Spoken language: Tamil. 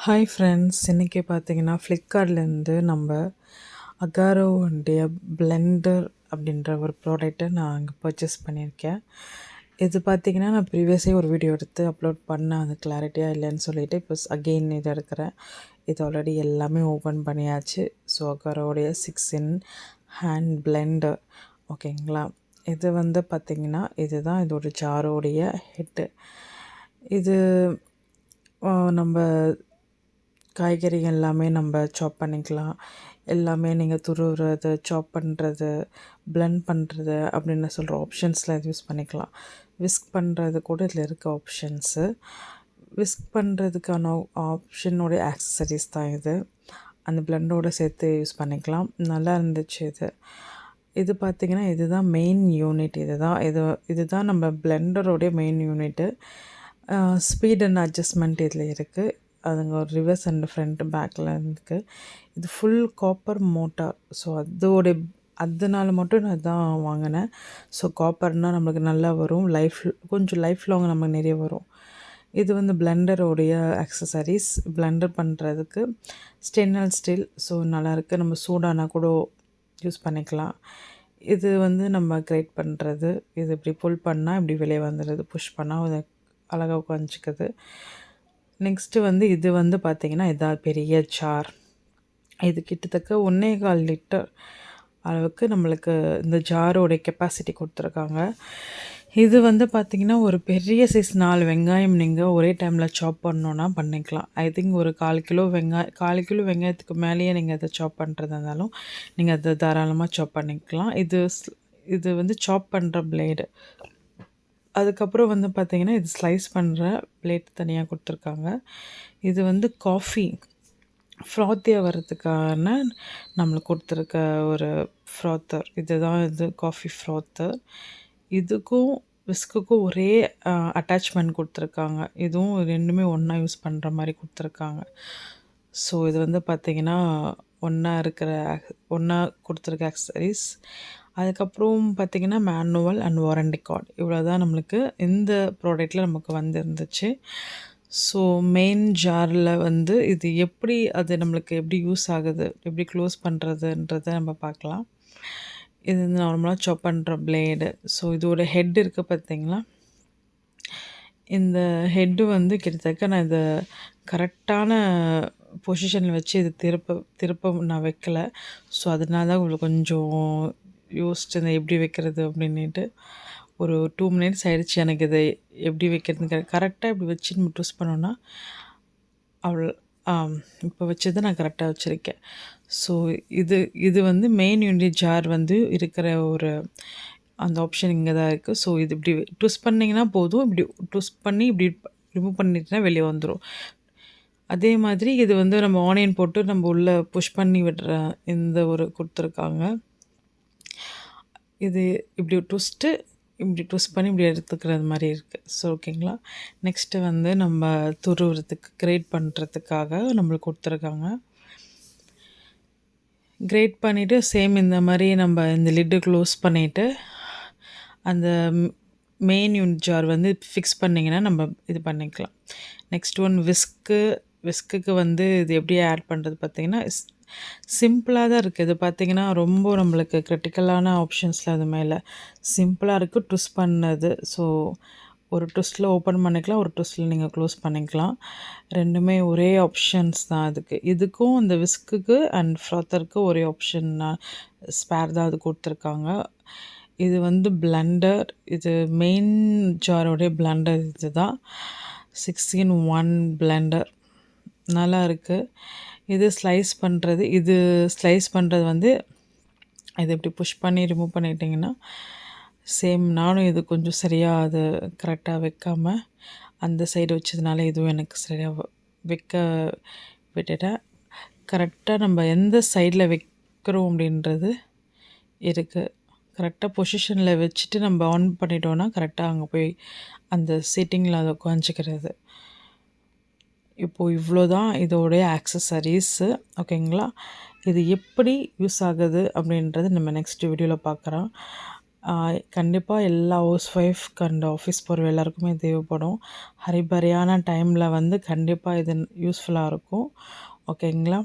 ஹாய் ஃப்ரெண்ட்ஸ், இன்றைக்கி பார்த்தீங்கன்னா ஃப்ளிப்கார்ட்லேருந்து நம்ம அகாரோவுடைய பிளெண்டர் அப்படின்ற ஒரு ப்ராடக்ட்டை நான் அங்கே பர்ச்சேஸ் பண்ணியிருக்கேன். இது பார்த்திங்கன்னா நான் ப்ரீவியஸே ஒரு வீடியோ எடுத்து அப்லோட் பண்ணேன், அது கிளாரிட்டியாக இல்லைன்னு சொல்லிவிட்டு இப்போ அகெயின் இது எடுக்கிறேன். இது ஆல்ரெடி எல்லாமே ஓப்பன் பண்ணியாச்சு. ஸோ அகாரோடைய 6 in ஹேண்ட் பிளெண்டர், ஓகேங்களா. இது வந்து பார்த்திங்கன்னா இதுதான் இதோட ஜாரோடைய ஹெட்டு. இது நம்ம காய்கறி எல்லாமே நம்ம சாப் பண்ணிக்கலாம். எல்லாமே நீங்கள் துருவுறது, சாப் பண்ணுறது, பிளெண்ட் பண்ணுறது அப்படின்னு சொல்கிற ஆப்ஷன்ஸில் இது யூஸ் பண்ணிக்கலாம். விஸ்க் பண்ணுறது கூட இதில் இருக்க ஆப்ஷன்ஸு. விஸ்க் பண்ணுறதுக்கான ஆப்ஷனோடைய ஆக்சசரிஸ் தான் இது. அந்த பிளெண்டோடு சேர்த்து யூஸ் பண்ணிக்கலாம். நல்லா இருந்துச்சு இது. இது பார்த்திங்கன்னா இதுதான் மெயின் யூனிட். இதுதான் நம்ம பிளெண்டரோடைய main unit. Speed and adjustment இதில் இருக்குது. அதுங்க ஒரு ரிவர்ஸ் அண்ட் ஃப்ரண்ட் பேக்கில் இருக்குது. இது ஃபுல் காப்பர் மோட்டார். ஸோ அதனால மட்டும் நான் தான் வாங்கினேன். ஸோ காப்பர்னால் நம்மளுக்கு நல்லா வரும், கொஞ்சம் லைஃப் லாங் நமக்கு நிறைய வரும். இது வந்து பிளெண்டரோடைய ஆக்சசரிஸ். பிளெண்டர் பண்ணுறதுக்கு ஸ்டெயின்லெஸ் ஸ்டீல். ஸோ நல்லாயிருக்கு. நம்ம சூடானா கூட யூஸ் பண்ணிக்கலாம். இது வந்து நம்ம கிரேட் பண்ணுறது. இது இப்படி புல் பண்ணால் இப்படி வெளியே வந்துடுது, புஷ் பண்ணால் அது அழகாக உட்காந்துக்குது. நெக்ஸ்ட்டு வந்து இது வந்து பார்த்திங்கன்னா இதான் பெரிய ஜார். இது கிட்டத்தட்ட 1.25 லிட்டர் அளவுக்கு நம்மளுக்கு இந்த ஜாரோடைய கெப்பாசிட்டி கொடுத்துருக்காங்க. இது வந்து பார்த்திங்கன்னா ஒரு பெரிய சைஸ் 4 வெங்காயம் நீங்கள் ஒரே டைமில் சாப் பண்ணோன்னா பண்ணிக்கலாம். ஐ திங்க் ஒரு 1/4 கிலோ வெங்காயத்துக்கு மேலேயே நீங்கள் அதை சாப் பண்ணுறதா இருந்தாலும் நீங்கள் அதை தாராளமாக சாப் பண்ணிக்கலாம். இது வந்து சாப் பண்ணுற பிளேடு. அதுக்கப்புறம் வந்து பார்த்திங்கன்னா இது ஸ்லைஸ் பண்ணுற பிளேட் தனியாக கொடுத்துருக்காங்க. இது வந்து காஃபி ஃப்ராத்தியாக வர்றதுக்கான நம்மளுக்கு கொடுத்துருக்க ஒரு ஃப்ராத்தர். இது காஃபி ஃப்ராத்தர். இதுக்கும் விஸ்க்குக்கும் ஒரே அட்டாச்மெண்ட் கொடுத்துருக்காங்க. இதுவும் ரெண்டுமே ஒன்றா யூஸ் பண்ணுற மாதிரி கொடுத்துருக்காங்க. ஸோ இது வந்து பார்த்திங்கன்னா ஒன்றா கொடுத்துருக்க ஆக்சசரிஸ். அதுக்கப்புறம் பார்த்திங்கன்னா மேனுவல் அண்ட் வாரண்டி கார்டு. இவ்வளோ தான் நம்மளுக்கு இந்த ப்ராடக்ட்டில் நமக்கு வந்துருந்துச்சு. ஸோ மெயின் ஜாரில் வந்து இது அது நம்மளுக்கு எப்படி யூஸ் ஆகுது, எப்படி க்ளோஸ் பண்ணுறதுன்றதை நம்ம பார்க்கலாம். இது வந்து நார்மலாக சாப் பண்ணுற பிளேடு. ஸோ இதோட ஹெட் இருக்குது பார்த்திங்களா. இந்த ஹெட்டு வந்து கிட்டத்தட்ட நான் இதை கரெக்டான பொசிஷனில் வச்சு இது திருப்ப நான் வைக்கலை. ஸோ அதனால தான் உங்களுக்கு கொஞ்சம் யோசிச்சு இந்த எப்படி வைக்கிறது அப்படின்ட்டு ஒரு 2 மினிட்ஸ் ஆகிடுச்சு எனக்கு இதை எப்படி வைக்கிறதுன்னு. கரெக்டாக இப்படி வச்சு நம்ம ட்விஸ்ட் பண்ணோன்னா இப்போ வச்சதை நான் கரெக்டாக வச்சுருக்கேன். ஸோ இது வந்து மெயின் யூனிட் ஜார் வந்து இருக்கிற ஒரு அந்த ஆப்ஷன் இங்கே தான் இருக்குது. ஸோ இது இப்படி ட்விஸ்ட் பண்ணிங்கன்னா போதும். இப்படி ட்விஸ்ட் பண்ணி இப்படி ரிமூவ் பண்ணிட்டுனா வெளியே வந்துடும். அதே மாதிரி இது வந்து நம்ம ஆனியன் போட்டு நம்ம உள்ளே புஷ் பண்ணி விடுற இந்த ஒரு கொடுத்துருக்காங்க. இது இப்படி ட்விஸ்ட் பண்ணி இப்படி எடுத்துக்கிறது மாதிரி இருக்குது. ஸோ ஓகேங்களா. நெக்ஸ்ட்டு வந்து நம்ம துருவுறதுக்கு கிரேட் பண்ணுறதுக்காக நம்மளுக்கு கொடுத்துருக்காங்க. கிரேட் பண்ணிவிட்டு சேம் இந்த மாதிரி நம்ம இந்த லிட்டு க்ளோஸ் பண்ணிவிட்டு அந்த மெயின் யூனிட் ஜார் வந்து ஃபிக்ஸ் பண்ணிங்கன்னா நம்ம இது பண்ணிக்கலாம். நெக்ஸ்ட் ஒன் விஸ்க்குக்கு வந்து இது எப்படி ஆட் பண்ணுறது பார்த்திங்கன்னா சிம்பிளாக தான் இருக்குது. இது பார்த்திங்கன்னா ரொம்ப நம்மளுக்கு க்ரிட்டிக்கலான ஆப்ஷன்ஸில் அது மேலே சிம்பிளாக இருக்குது ட்விஸ்ட் பண்ணது. ஸோ ஒரு ட்விஸ்ட்டில் ஓப்பன் பண்ணிக்கலாம், ஒரு ட்விஸ்ட்டில் நீங்கள் க்ளோஸ் பண்ணிக்கலாம். ரெண்டுமே ஒரே ஆப்ஷன்ஸ் தான் அதுக்கு. இதுக்கும் இந்த விஸ்க்குக்கு அண்ட் ஃப்ராத்தருக்கு ஒரே ஆப்ஷன் ஸ்பேர் தான் அது கொடுத்துருக்காங்க. இது வந்து பிளெண்டர். இது மெயின் ஜாரோடைய பிளெண்டர். இது தான் 6-in-1 பிளெண்டர். நல்லா இருக்குது. இது ஸ்லைஸ் பண்ணுறது வந்து இது இப்படி புஷ் பண்ணி ரிமூவ் பண்ணிட்டிங்கன்னா சேம் நானும் இது கொஞ்சம் சரியாக அது கரெக்டாக வைக்காமல் அந்த சைடு வச்சதுனால இதுவும் எனக்கு சரியாக வைக்க விட்டுட்டேன். கரெக்டாக நம்ம எந்த சைடில் வைக்கிறோம் அப்படின்றது இருக்குது. கரெக்டாக பொசிஷனில் வச்சுட்டு நம்ம ஆன் பண்ணிட்டோன்னா கரெக்டாக அங்கே போய் அந்த சீட்டிங்கில் அதை உட்காந்துக்கிறது. இப்போது இவ்வளோ தான் இதோடைய ஆக்சசரிஸு, ஓகேங்களா. இது எப்படி யூஸ் ஆகுது அப்படின்றது நம்ம நெக்ஸ்ட் வீடியோவில் பார்க்குறோம். கண்டிப்பா எல்லா ஹவுஸ் ஒய்ஃப்க்கு அண்ட் ஆஃபீஸ் போகிற எல்லாருக்குமே தேவைப்படும். ஹரிபரியான டைமில் வந்து கண்டிப்பாக இது யூஸ்ஃபுல்லாக இருக்கும். ஓகேங்களா?